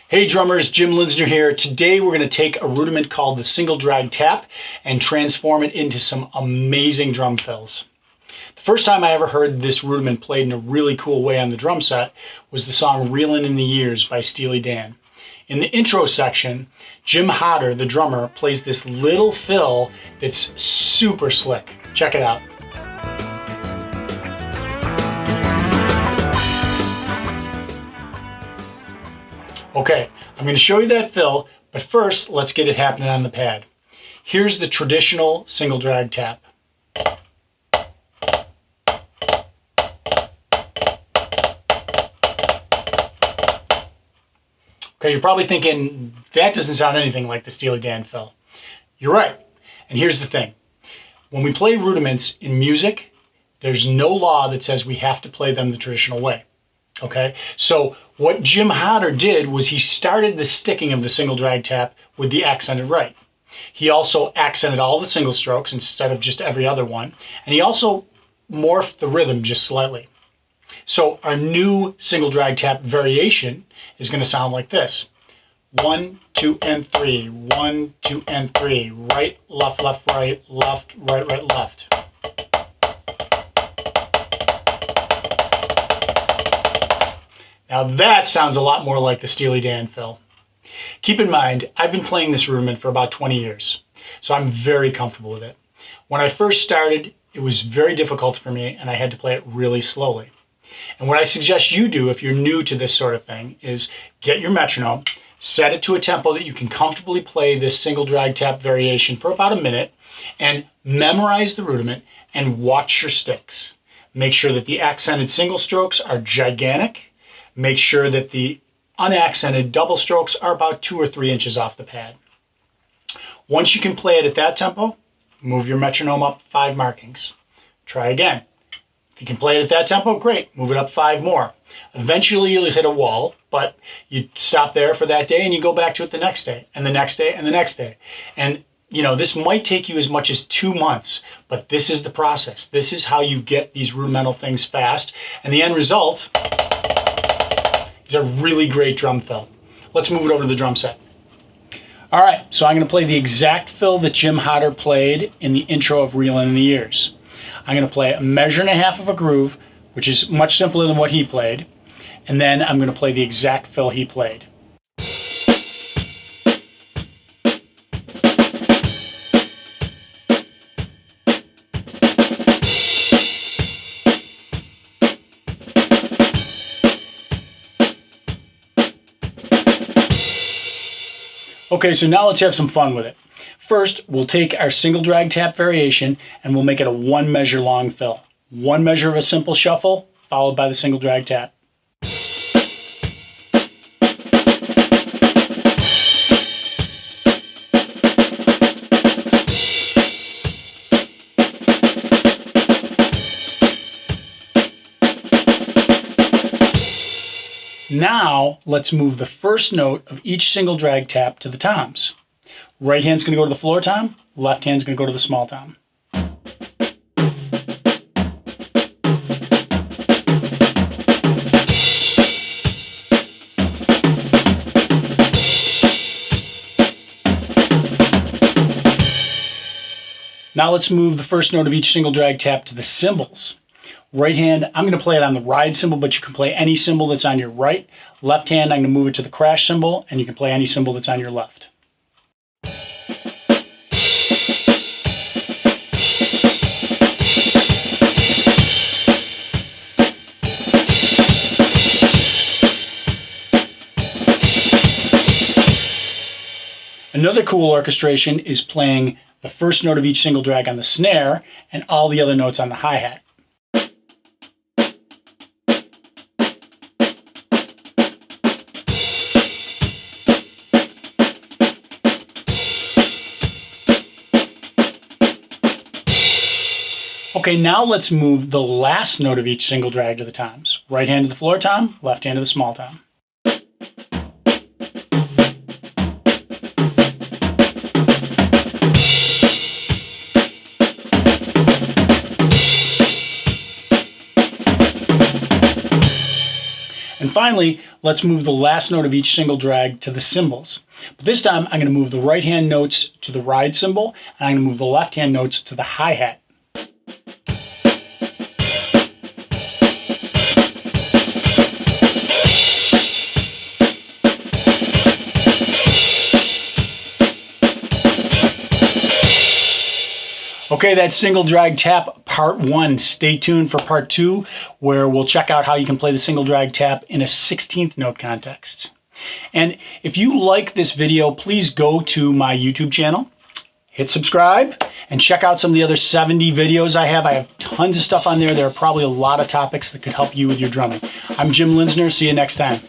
Hey drummers, Jim Linsner here. Today we're going to take a rudiment called the single drag tap and transform it into some amazing drum fills. The first time I ever heard this rudiment played in a really cool way on the drum set was the song Reelin' in the Years by Steely Dan. In the intro section, Jim Hodder, the drummer, plays this little fill that's super slick. Check it out. Okay, I'm going to show you that fill, but first let's get it happening on the pad. Here's the traditional single drag tap. Okay, you're probably thinking, that doesn't sound anything like the Steely Dan fill. You're right, and here's the thing. When we play rudiments in music, there's no law that says we have to play them the traditional way. Okay, so what Jim Hodder did was he started the sticking of the single drag tap with the accented right. He also accented all the single strokes instead of just every other one, and he also morphed the rhythm just slightly. So our new single drag tap variation is going to sound like this. 1, 2, and 3. 1, 2, and 3. Right, left, right, left. Now that sounds a lot more like the Steely Dan fill. Keep in mind, I've been playing this rudiment for about 20 years, so I'm very comfortable with it. When I first started, it was very difficult for me and I had to play it really slowly. And what I suggest you do if you're new to this sort of thing is get your metronome, set it to a tempo that you can comfortably play this single drag tap variation for about a minute, and memorize the rudiment and watch your sticks. Make sure that the accented single strokes are gigantic. Make sure that the unaccented double strokes are about 2 or 3 inches off the pad. Once you can play it at that tempo, move your metronome up 5 markings. Try again. If you can play it at that tempo, great. Move it up 5 more. Eventually you'll hit a wall, but you stop there for that day and you go back to it the next day, and the next day, and the next day. And you know, this might take you as much as 2 months, but this is the process. This is how you get these rudimental things fast, and the end result is a really great drum fill. Let's move it over to the drum set. All right, so I'm going to play the exact fill that Jim Hodder played in the intro of Reelin' in the Years. I'm going to play a measure and a half of a groove, which is much simpler than what he played, and then I'm going to play the exact fill he played. Okay, so now let's have some fun with it. First, we'll take our single drag tap variation and we'll make it a 1 measure long fill. 1 measure of a simple shuffle, followed by the single drag tap. Now, let's move the first note of each single drag tap to the toms. Right hand's going to go to the floor tom, left hand's going to go to the small tom. Now let's move the first note of each single drag tap to the cymbals. Right hand, I'm going to play it on the ride cymbal, but you can play any cymbal that's on your right. Left hand, I'm going to move it to the crash cymbal, and you can play any cymbal that's on your left. Another cool orchestration is playing the first note of each single drag on the snare and all the other notes on the hi-hat. Okay, now let's move the last note of each single drag to the toms. Right hand to the floor tom, left hand to the small tom. And finally, let's move the last note of each single drag to the cymbals. But this time, I'm going to move the right hand notes to the ride cymbal, and I'm going to move the left hand notes to the hi-hat. Okay, that's single drag tap part 1. Stay tuned for part 2, where we'll check out how you can play the single drag tap in a 16th note context. And if you like this video, please go to my YouTube channel, hit subscribe, and check out some of the other 70 videos I have. I have tons of stuff on there. There are probably a lot of topics that could help you with your drumming. I'm Jim Linsner. See you next time.